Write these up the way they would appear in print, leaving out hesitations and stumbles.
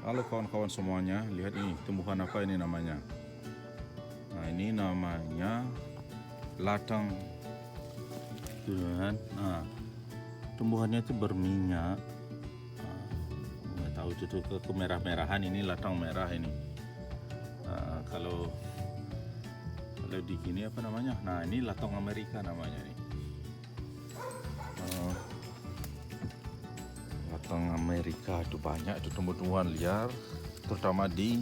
Halo kawan-kawan semuanya, lihat ini tumbuhan apa ini namanya. Nah ini namanya latang. Tuh kan. Nah tumbuhannya itu berminyak. Nggak tahu itu tuh kemerah-merahan, ini latang merah ini. Kalau di gini apa namanya? Nah ini latang Amerika namanya nih. Latang Amerika itu banyak itu tumbuh-tumbuhan liar, terutama di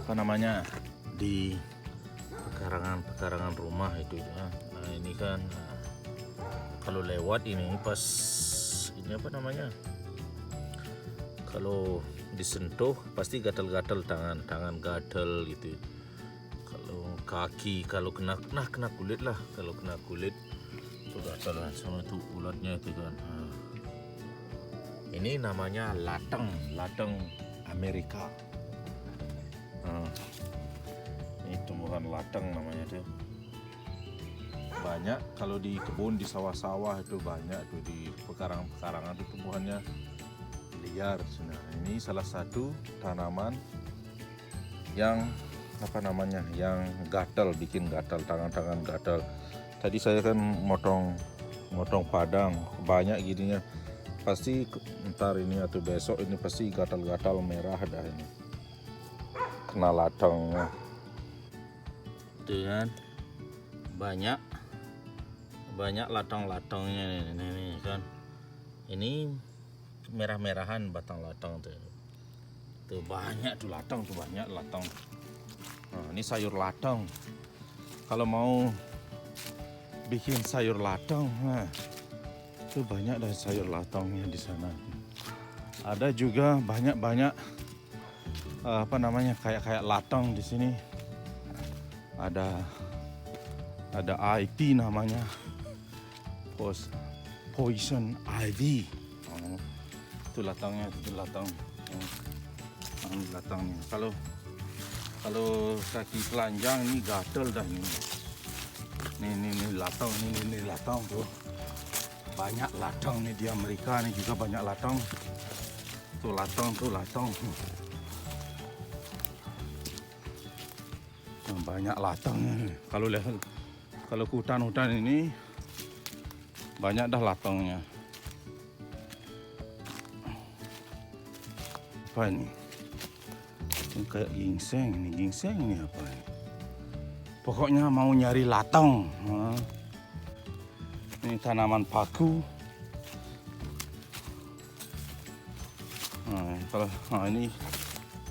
apa namanya, di pekarangan rumah itu ya. Nah ini kan kalau lewat ini pas ini apa namanya, kalau disentuh pasti gatal-gatal, tangan gatal gitu. Kalau kaki kalau kena kulit lah, kalau kena kulit itu gatal sama tuh ulatnya itu kan. Ini namanya latang Amerika. Ini tumbuhan latang namanya tuh. Banyak kalau di kebun, di sawah-sawah itu banyak tuh, di pekarangan itu tumbuhannya liar. Nah, ini salah satu tanaman yang apa namanya, yang gatal, bikin gatal, tangan gatal. Tadi saya kan motong padang banyak gininya, pasti ntar ini atau besok ini pasti gatal-gatal merah dah ini, kena latangnya. Tuh kan, banyak latang-latangnya ini kan. Ini merah-merahan batang latang tuh. Tuh banyak tuh latang, tuh banyak latang. Nah, ini sayur latang. Kalau mau bikin sayur latang, nah, itu banyak dari sayur latangnya di sana. Ada juga banyak apa namanya, kayak latang di sini. Ada IT namanya, poison ivy. Itu latangnya, itu latang. Latangnya. Kalau kaki telanjang ini gatel dah ini. Ini latang, ini latang tuh. Banyak latang nih di Amerika nih, juga banyak latang. Tuh latang. Banyak latangnya nih. Kalau hutan-hutan ini banyak dah latangnya. Apa ini? Ini kayak ginseng ini apa ini? Pokoknya mau nyari latang. Ini tanaman paku. Ini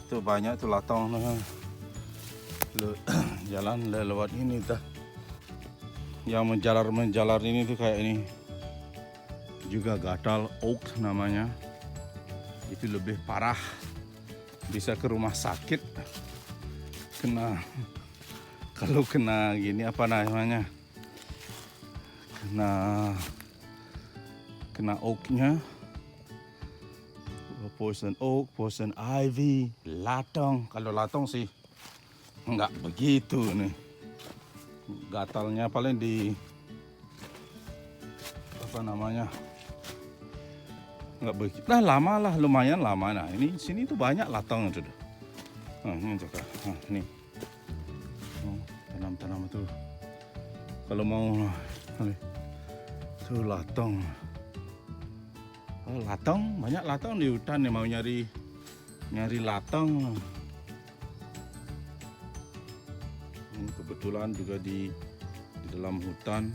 tuh banyak tuh latang. Jalan lewat ini dah. Yang menjalar ini tuh kayak ini. Juga gatal, oak namanya. Itu lebih parah. Bisa ke rumah sakit. Kalau kena gini apa namanya? Kena oaknya, poison oak, poison ivy, latang. Kalau latang sih nggak begitu nih, gatalnya paling di apa namanya, nggak begitu. Nah lama lah, lumayan lama. Nah ini sini tuh banyak latang sudah. Ini juga, nih tanam itu. Kalau mau tuh latang. Latang, banyak latang di hutan nih, mau nyari latang. Ini kebetulan juga di dalam hutan.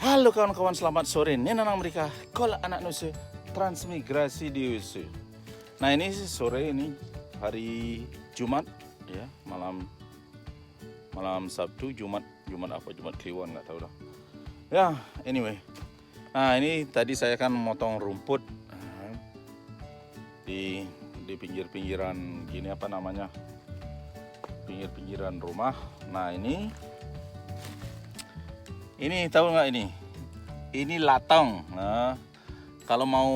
Halo kawan-kawan, selamat sore. Ini Nanang mereka kolak anak nusu transmigrasi di USU. Nah ini sore, ini hari Jumat ya, malam Sabtu, Jumat Kliwon, nggak tahu dah. Ya, anyway. Nah, ini tadi saya kan motong rumput di pinggir-pinggiran gini, apa namanya? Pinggir-pinggiran rumah. Nah, ini tahu nggak ini? Ini latang. Nah, kalau mau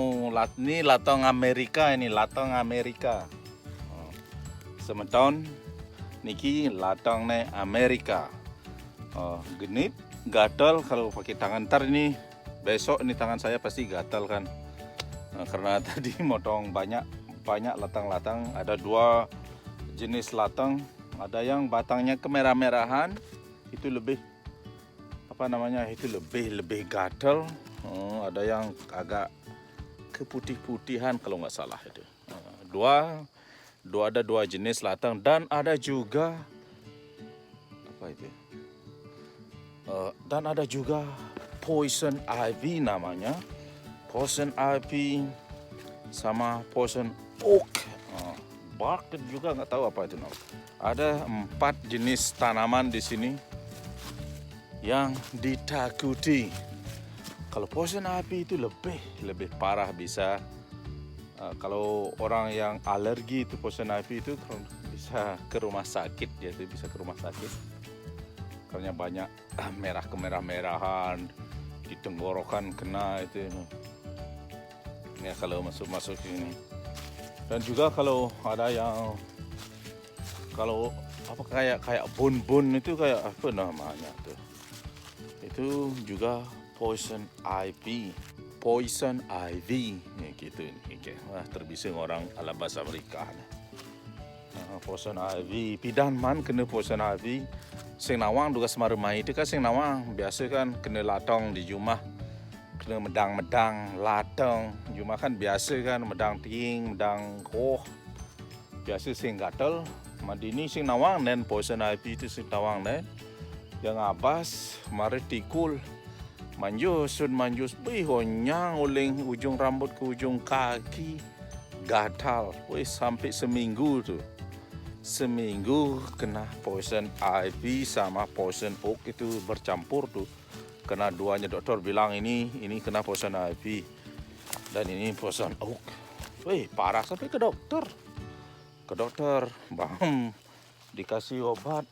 ini latang Amerika, ini latang Amerika. Semeton niki latangnya Amerika. Genit gatal kalau pakai tangan. Ntar ini besok ini tangan saya pasti gatal kan. Nah, karena tadi motong banyak latang-latang. Ada 2 jenis latang. Ada yang batangnya kemerah-merahan, itu lebih itu lebih gatal. Ada yang agak keputih-putihan kalau nggak salah itu. Ada 2 jenis latang, dan ada juga dan ada juga poison ivy namanya. Poison ivy sama poison oak. Bark juga nggak tahu apa itu. Ada 4 jenis tanaman di sini yang ditakuti. Kalau poison ivy itu lebih parah, bisa kalau orang yang alergi itu poison ivy itu bisa ke rumah sakit, bisa ke rumah sakit karena banyak kemerah-merahan di tenggorokan kena itu. Ya, kalau masuk ini. Dan juga kalau ada yang kayak bun-bun itu, kayak apa namanya tuh, itu juga poison ivy ya, gitu. Wah, terbising orang ala bahasa Amerika. Poison ivy pidan man kena poison ivy. Sing nawang juga semaremai itu kan, sing nawang biasa kan kena latong di rumah, kena medang latong rumah kan biasa kan, medang ting, medang koh, biasa sing gatel. Madini sing nawang nen poison ivy itu sing nawang nen yang abas mari tikul manjus honyang uling ujung rambut ke ujung kaki gatal. Sampai seminggu kena poison ivy sama poison oak itu bercampur tuh. Kena duanya, dokter bilang ini kena poison ivy dan ini poison oak. Parah, sampai ke dokter. Bang, dikasih obat.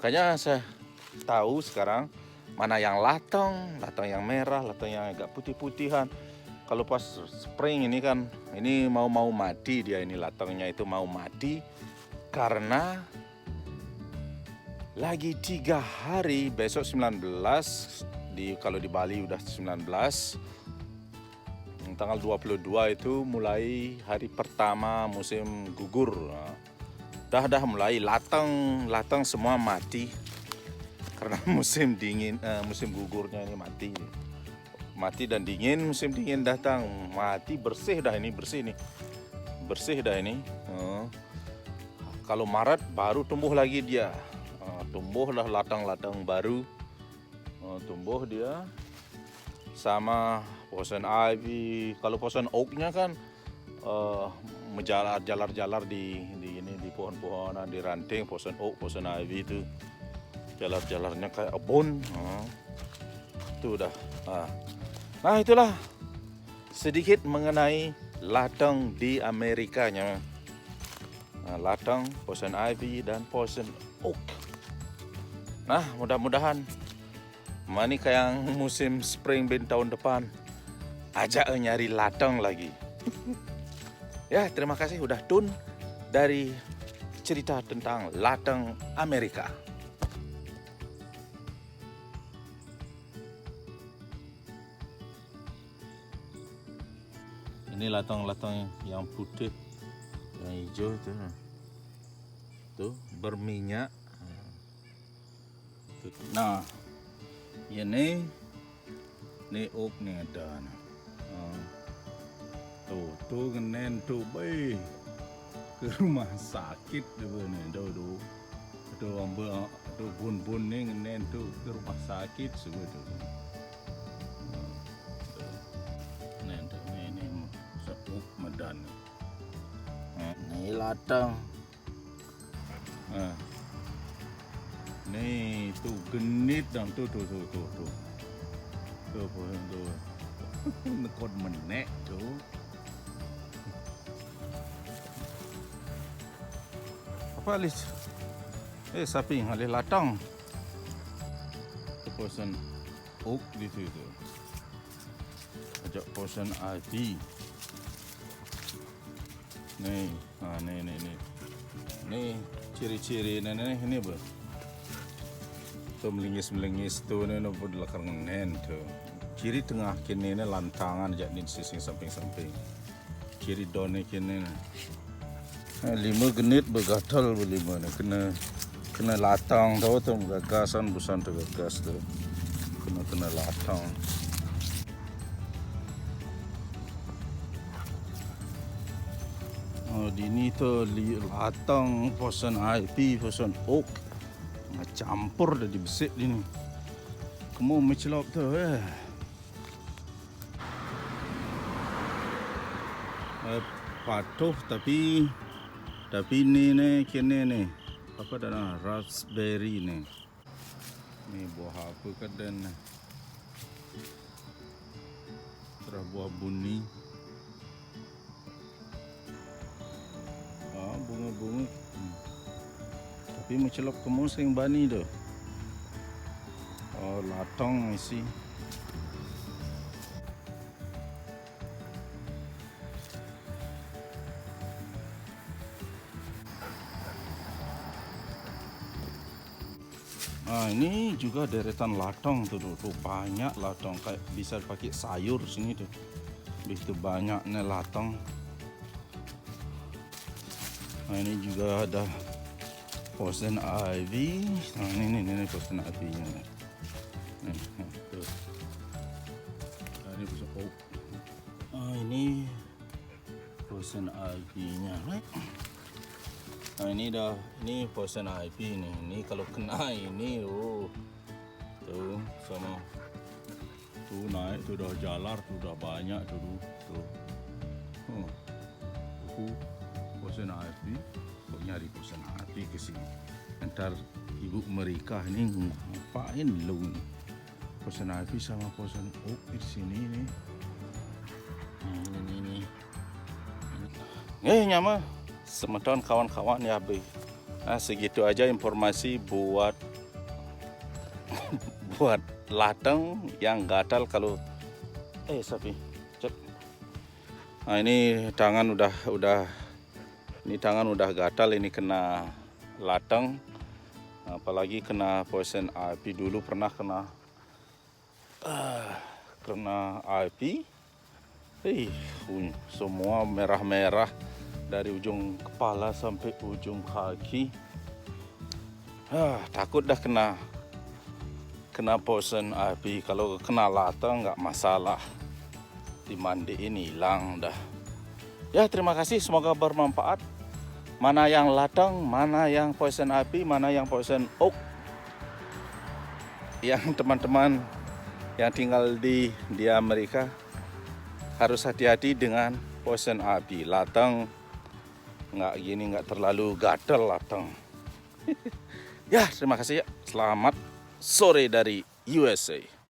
Kayaknya saya tahu sekarang mana yang latang yang merah, latang yang agak putih-putihan. Kalau pas spring ini kan, ini mau mati dia, ini latangnya itu mau mati karena lagi 3 hari, besok 19, kalau di Bali udah 19, tanggal 22 itu mulai hari pertama musim gugur. Dah mulai latang semua mati karena musim dingin, musim gugurnya ini mati dan dingin, musim dingin datang, mati, bersih dah ini. Kalau Maret baru tumbuh lagi dia. Tumbuhlah latang-latang baru, tumbuh dia sama poison ivy. Kalau poison oaknya kan jalar-jalar di pohon-pohonan, di ranting. Poison oak, poison ivy itu jalar-jalarnya kayak abon. Itu udah. Nah, itulah sedikit mengenai latang di Amerikanya. Latang, poison ivy dan poison oak. Nah, mudah-mudahan mani kayak musim spring bin tahun depan ajak nyari latang lagi. Ya, terima kasih udah tune dari cerita tentang latang Amerika. Ini latang-latang yang putih, yang hijau itu. Tuh, berminyak. Nah, ini oak nih ada. Tuh kenen tuh bay ke rumah sakit tuh nih. Tuh ambil tuh bun nih kenen tuh ke rumah sakit sebetulnya. Medan. Ini latang. Nih tuh genit dan tuh. Tuh nekod menek tuh. Apa alis? Sapi alis latang. Itu poison oak di situ. Ajak poison ivy. Nih, nih ciri-ciri ini apa? tuh melingis tuh nih no pun lakangan tuh. Kiri tengah kini nih lantangan jak di sisi samping. Kiri doni kini nih. 5 genit begatal belima nih kena latang tahu tuh gagasan busan tuh gagas tuh kena latang. Oh, di ni tuh latang poson IP poson oak campur dah dibesik di ni. Kamu mencelop tuh patuh tapi ni kini ni apa dah raspberry ni buah apa kadan ni terah buah buni bunga tapi mencelop kamu sering bani tu latang isi. Ini juga deretan latong tuh banyak latong kayak bisa pakai sayur sini tuh. Begitu banyaknya latong. Ini juga ada poison ivy. Ini poison ivy-nya. Tuh. Ini poison oak. Ini poison ivy-nya. Ini poison ivy nih. Ini kalau kena ini tuh sama tuh naik tuh udah jalar tuh udah banyak tuh. Poison ivy, kok nyari poison ivy ke sini. Ntar ibu mereka ini ngapain lu nih? Poison ivy sama poison oak di sini nih. Ini nyama. Semeton kawan-kawan ya be. Segitu aja informasi buat latang yang gatal kalau sapi. Cek. Ini tangan udah gatal, ini kena latang. Apalagi kena poison ivy, dulu pernah kena ivy. Semua merah-merah dari ujung kepala sampai ujung kaki. Takut dah kena poison ivy. Kalau kena latang nggak masalah, dimandiin hilang dah. Ya, terima kasih, semoga bermanfaat. Mana yang latang, mana yang poison ivy, mana yang poison oak. Yang teman-teman yang tinggal di Amerika harus hati-hati dengan poison ivy. Latang nggak terlalu gatal latang. Ya, terima kasih ya. Selamat sore dari USA.